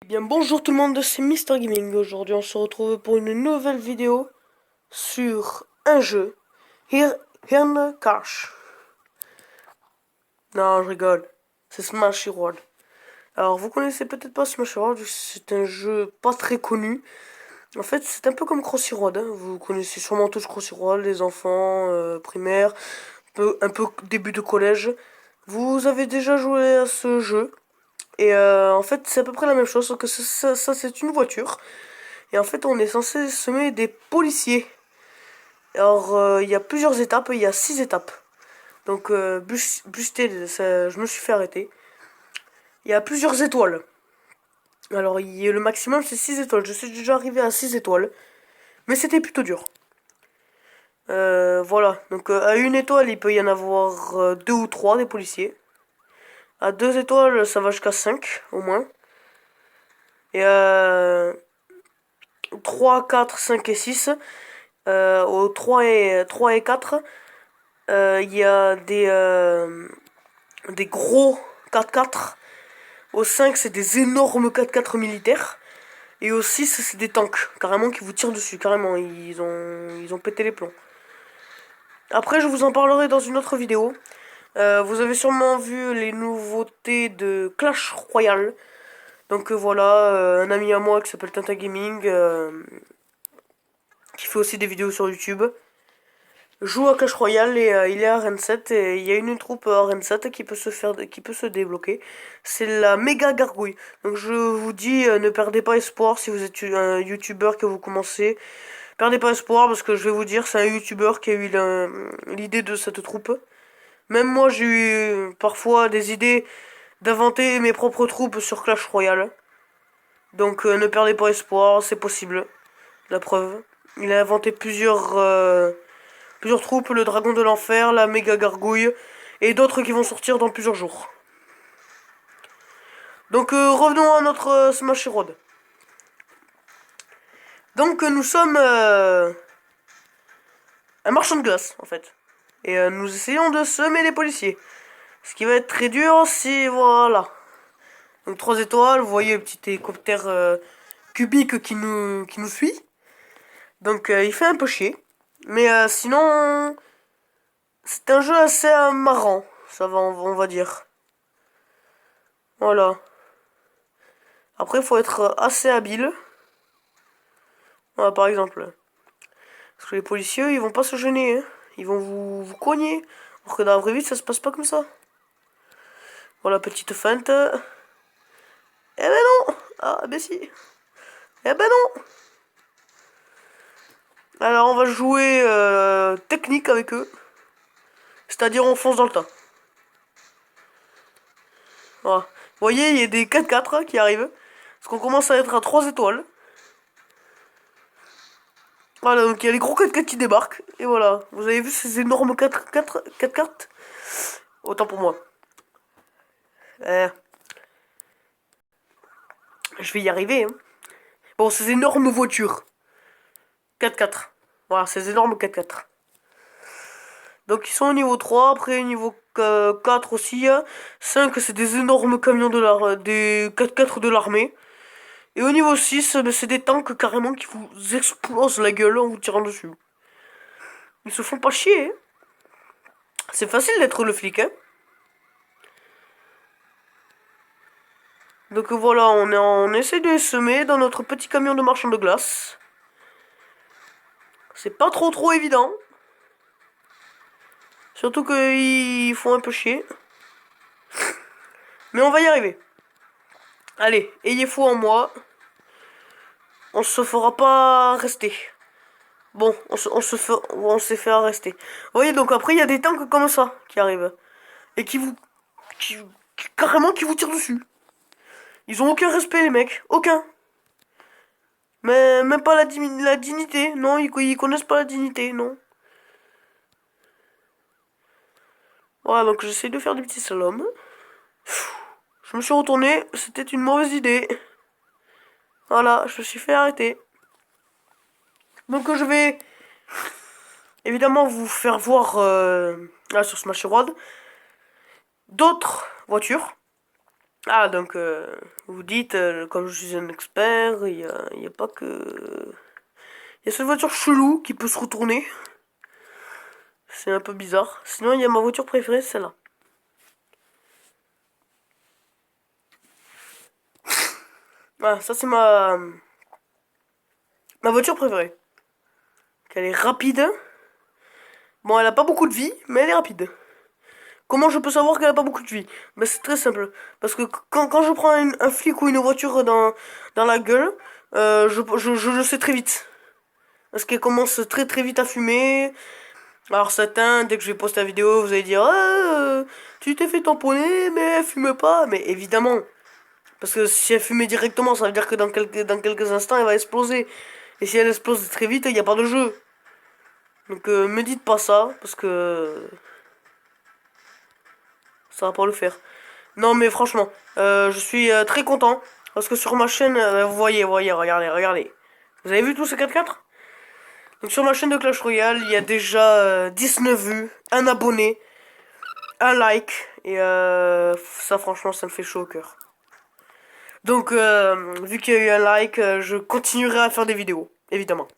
Eh bien bonjour tout le monde, c'est Mister Gaming. Aujourd'hui on se retrouve pour une nouvelle vidéo sur un jeu, Herne Cash. Non, je rigole, c'est Smash World. Alors vous connaissez peut-être pas Smash World, c'est un jeu pas très connu. En fait c'est un peu comme Crossy Road, hein. Vous connaissez sûrement tous Crossy Road, les enfants primaires, un peu début de collège. Vous avez déjà joué à ce jeu. Et en fait, c'est à peu près la même chose, sauf que ça, c'est une voiture. Et en fait, on est censé semer des policiers. Alors, il y a plusieurs étapes, il y a 6 étapes. Donc, je me suis fait arrêter. Il y a plusieurs étoiles. Alors, le maximum, c'est 6 étoiles. Je suis déjà arrivé à 6 étoiles. Mais c'était plutôt dur. Voilà. Donc, à une étoile, il peut y en avoir 2 ou 3 des policiers. À 2 étoiles, ça va jusqu'à 5 au moins. Et 3, 4, 5 et 6. Au 3 et 4, il y a des gros 4x4. Au 5, c'est des énormes 4x4 militaires. Et au 6, c'est des tanks, carrément, qui vous tirent dessus. Carrément, ils ont pété les plombs. Après, je vous en parlerai dans une autre vidéo. Vous avez sûrement vu les nouveautés de Clash Royale. Donc voilà, un ami à moi qui s'appelle Tata Gaming, qui fait aussi des vidéos sur YouTube, joue à Clash Royale et il est à Rennes 7 et il y a une troupe à Rennes 7 qui peut se débloquer. C'est la méga gargouille. Donc je vous dis, ne perdez pas espoir si vous êtes un youtubeur que vous commencez. Perdez pas espoir parce que je vais vous dire, c'est un youtubeur qui a eu l'idée de cette troupe. Même moi j'ai eu parfois des idées d'inventer mes propres troupes sur Clash Royale. Donc ne perdez pas espoir, c'est possible. La preuve. Il a inventé plusieurs troupes, le dragon de l'enfer, la méga gargouille, et d'autres qui vont sortir dans plusieurs jours. Donc revenons à notre Smash Road. Donc nous sommes un marchand de glace en fait. Et nous essayons de semer les policiers. Ce qui va être très dur si voilà. Donc 3 étoiles, vous voyez le petit hélicoptère cubique qui nous suit. Donc il fait un peu chier. Mais sinon, c'est un jeu assez marrant, ça va, on va dire. Voilà. Après, il faut être assez habile. Voilà, par exemple. Parce que les policiers, ils vont pas se gêner, hein. Ils vont vous cogner. Alors que dans la vraie vie, ça se passe pas comme ça. Voilà, petite feinte. Eh ben non. Ah, ben si. Eh ben non. Alors, on va jouer technique avec eux. C'est-à-dire, on fonce dans le tas. Voilà. Vous voyez, il y a des 4x4 qui arrivent. Parce qu'on commence à être à 3 étoiles. Voilà, donc il y a les gros 4x4 qui débarquent. Et voilà, vous avez vu ces énormes 4x4. Autant pour moi. Euh, je vais y arriver. Hein. Bon, ces énormes voitures. 4x4. Voilà, ces énormes 4x4. Donc ils sont au niveau 3, après niveau 4 aussi. 5, c'est des énormes camions des 4x4 de l'armée. Et au niveau 6, c'est des tanks carrément qui vous explosent la gueule en vous tirant dessus. Ils se font pas chier. Hein. C'est facile d'être le flic, hein. Donc voilà, on essaie de les semer dans notre petit camion de marchand de glace. C'est pas trop évident. Surtout qu'ils font un peu chier. Mais on va y arriver. Allez, ayez foi en moi. On se fera pas rester. Bon, on s'est fait arrêter. Vous voyez, donc après, il y a des tanks comme ça qui arrivent. Et carrément, qui vous tirent dessus. Ils ont aucun respect, les mecs. Aucun. Mais même pas la dignité. Non, ils connaissent pas la dignité, non. Voilà, donc j'essaie de faire des petits slaloms. Je me suis retourné, c'était une mauvaise idée. Voilà, je me suis fait arrêter. Donc je vais évidemment vous faire voir là sur Smash Road d'autres voitures. Ah, donc, vous dites, comme je suis un expert, il y a pas que... Il y a cette voiture chelou qui peut se retourner. C'est un peu bizarre. Sinon, il y a ma voiture préférée, celle-là. Ah, ça, c'est ma voiture préférée. Elle est rapide. Bon, elle a pas beaucoup de vie, mais elle est rapide. Comment je peux savoir qu'elle a pas beaucoup de vie? Ben, c'est très simple. Parce que quand je prends un flic ou une voiture dans la gueule, je le sais très vite. Parce qu'elle commence très très vite à fumer. Alors certains, dès que je vais poster la vidéo, vous allez dire ah, tu t'es fait tamponner, mais elle fume pas. Mais évidemment. Parce que si elle fumait directement, ça veut dire que dans quelques instants, elle va exploser. Et si elle explose très vite, il n'y a pas de jeu. Donc me dites pas ça, parce que ça va pas le faire. Non mais franchement, je suis très content. Parce que sur ma chaîne, vous voyez, regardez, regardez. Vous avez vu tous ces 4x4? Donc sur ma chaîne de Clash Royale, il y a déjà 19 vues, un abonné, un like. Et ça franchement, ça me fait chaud au cœur. Donc vu qu'il y a eu un like, je continuerai à faire des vidéos, évidemment.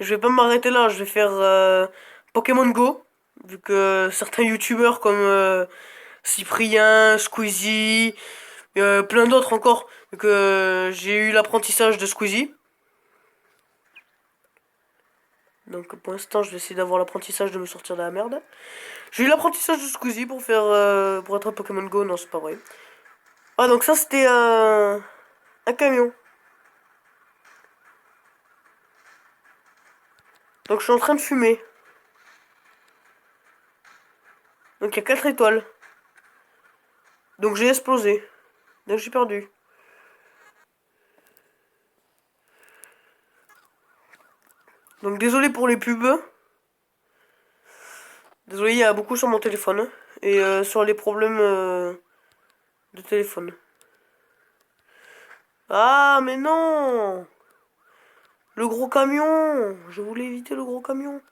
Je vais pas m'arrêter là, je vais faire Pokémon Go. Vu que certains youtubeurs comme Cyprien, Squeezie, plein d'autres encore, vu que j'ai eu l'apprentissage de Squeezie. Donc pour l'instant, je vais essayer d'avoir l'apprentissage de me sortir de la merde. J'ai eu l'apprentissage de Squeezie pour faire pour être un Pokémon Go, non c'est pas vrai. Ah donc ça c'était un camion. Donc je suis en train de fumer. Donc il y a 4 étoiles. Donc j'ai explosé. Donc j'ai perdu. Donc désolé pour les pubs. Désolé, il y a beaucoup sur mon téléphone. Et sur les problèmes de téléphone. Ah mais non! Le gros camion! Je voulais éviter le gros camion.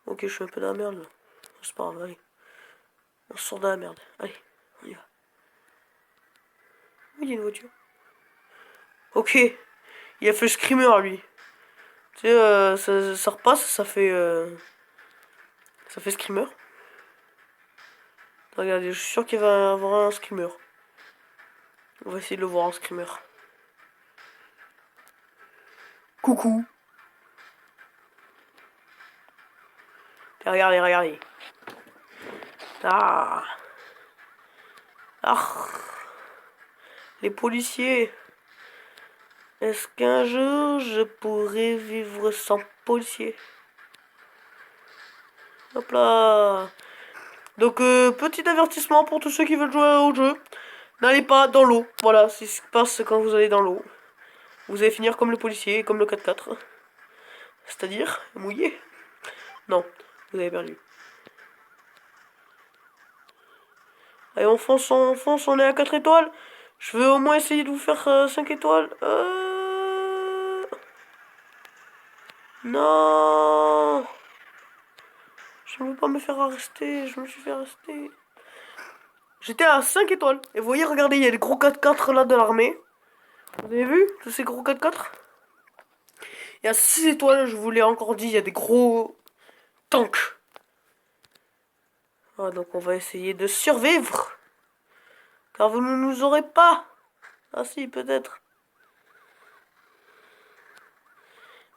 Ok, je suis un peu dans la merde là. C'est pas grave, allez. On sort de la merde. Allez, on y va. Oui, il y a une voiture. Ok, il a fait le screamer lui. Tu sais, ça repasse, ça fait screamer. Regardez, je suis sûr qu'il va y avoir un screamer. On va essayer de le voir en screamer. Coucou. Regardez, regardez. Ah. Ah. Les policiers. Est-ce qu'un jour je pourrais vivre sans policier? Hop là. Donc petit avertissement pour tous ceux qui veulent jouer au jeu. N'allez pas dans l'eau. Voilà, c'est ce qui se passe quand vous allez dans l'eau. Vous allez finir comme le policier, comme le 4x4. C'est-à-dire mouillé. Non, vous avez perdu. Allez, on fonce, on est à 4 étoiles. Je veux au moins essayer de vous faire 5 étoiles. Non. Je ne veux pas me faire arrêter, je me suis fait arrêter. J'étais à 5 étoiles. Et vous voyez, regardez, il y a des gros 4x4 là de l'armée. Vous avez vu tous ces gros 4x4? Et à 6 étoiles, je vous l'ai encore dit, il y a des gros tanks. Ah, donc on va essayer de survivre. Car vous ne nous aurez pas. Ah si, peut-être.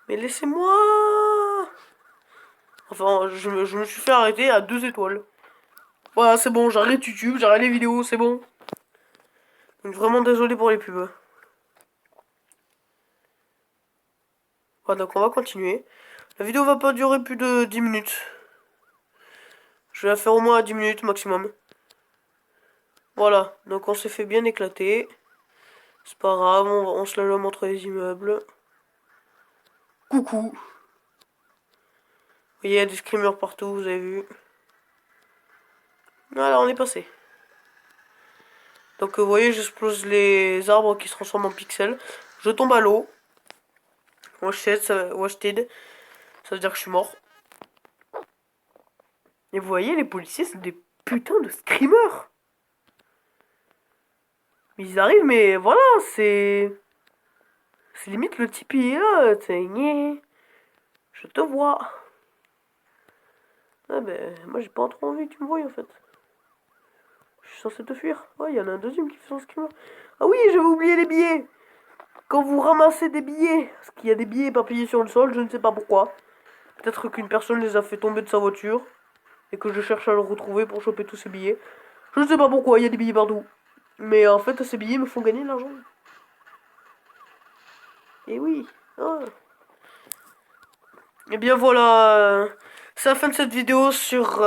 Mais laissez-moi. Enfin, je me suis fait arrêter à 2 étoiles. Voilà, c'est bon, j'arrête YouTube, j'arrête les vidéos, c'est bon. Donc vraiment désolé pour les pubs. Voilà, donc on va continuer. La vidéo va pas durer plus de 10 minutes. Je vais la faire au moins à 10 minutes maximum. Voilà, donc on s'est fait bien éclater. C'est pas grave, on se la entre les immeubles. Coucou. Vous voyez, il y a des screamers partout, vous avez vu. Voilà, on est passé. Donc vous voyez, j'explose les arbres qui se transforment en pixels. Je tombe à l'eau. Washed, ça veut dire que je suis mort. Et vous voyez, les policiers, c'est des putains de screamers. Ils arrivent, mais voilà, c'est... C'est limite le Tipeee est là, je te vois. Ah ben, moi j'ai pas trop envie que tu me voies en fait. Je suis censé te fuir. Ouais, il y en a un deuxième qui fait son ski. Ah oui, j'avais oublié les billets. Quand vous ramassez des billets, parce qu'il y a des billets éparpillés sur le sol, je ne sais pas pourquoi. Peut-être qu'une personne les a fait tomber de sa voiture et que je cherche à le retrouver pour choper tous ces billets. Je ne sais pas pourquoi, il y a des billets partout. Mais en fait, ces billets me font gagner de l'argent. Et oui. Ah. Et bien voilà, c'est la fin de cette vidéo sur...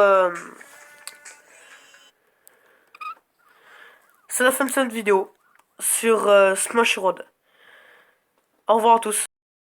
c'est la fin de cette vidéo sur Smash Road. Au revoir à tous.